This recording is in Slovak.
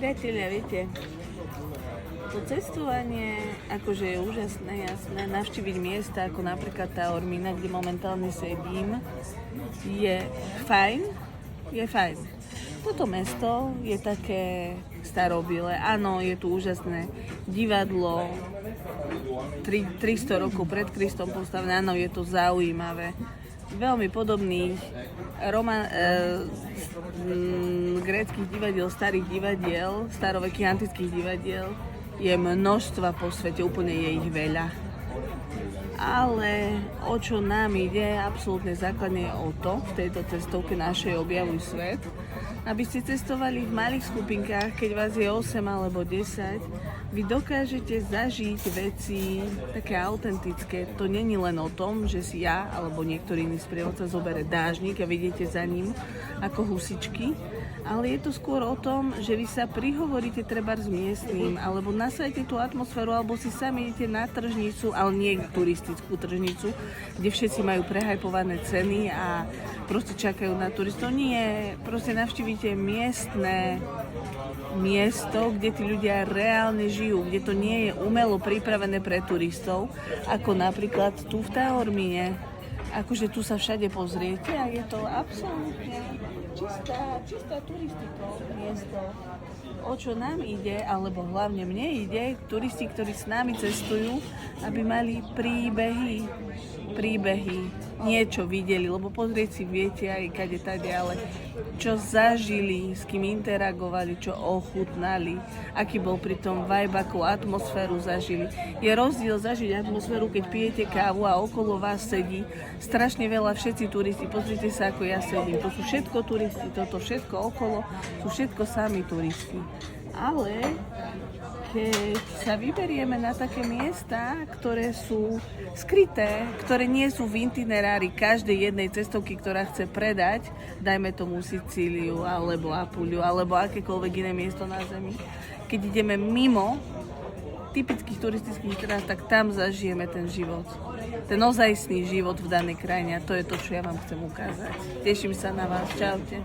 Priatelia, viete, to cestovanie akože je úžasné, jasné, navštíviť miesta ako napríklad tá Ormina, kde momentálne sedím, je fajn. Toto mesto je také starobilé, áno, je tu úžasné divadlo, 300 rokov pred Kristom postavené, áno, je to zaujímavé. Veľmi podobných gréckych divadiel, starých divadiel, starovekých antických divadiel je množstva po svete, úplne je ich veľa. Ale o čo nám ide, absolútne základne je o to, v tejto cestovke našej Objavuj svet, aby ste cestovali v malých skupinkách, keď vás je 8 alebo 10, vy dokážete zažiť veci také autentické. To není len o tom, že si ja alebo niektorý iný sprievodca zobere dážnik a vidíte za ním ako husičky, ale je to skôr o tom, že vy sa prihovoríte trebárs miestnym, alebo nasadíte tú atmosféru, alebo si sami idete na tržnicu, ale nie turistickú tržnicu, kde všetci majú prehajpované ceny a proste čakajú na turistov. Nie, proste navštívite miestne miesto, kde tí ľudia reálne žijú, kde to nie je umelo pripravené pre turistov, ako napríklad tu v Taormine. Akože tu sa všade pozriete a je to absolútne čistá turistika miesto. O čo nám ide, alebo hlavne mne ide, turisti, ktorí s nami cestujú, aby mali príbehy, niečo videli, lebo pozrieť si viete aj kade tade, ale čo zažili, s kým interagovali, čo ochutnali, aký bol pri tom vibe, akú atmosféru zažili. Je rozdiel zažiť atmosféru, keď pijete kávu a okolo vás sedí strašne veľa všetci turisti. Pozrite sa, ako ja sedím. To sú všetko turisti, toto všetko okolo sú všetko sami turisti. Ale keď sa vyberieme na také miesta, ktoré sú skryté, ktoré nie sú v itinerári každej jednej cestovky, ktorá chce predať, dajme tomu Sicíliu, alebo Apuliu, alebo akékoľvek iné miesto na zemi. Keď ideme mimo typických turistických trás, tak tam zažijeme ten život. Ten ozajstný život v danej krajine a to je to, čo ja vám chcem ukázať. Teším sa na vás. Čaute.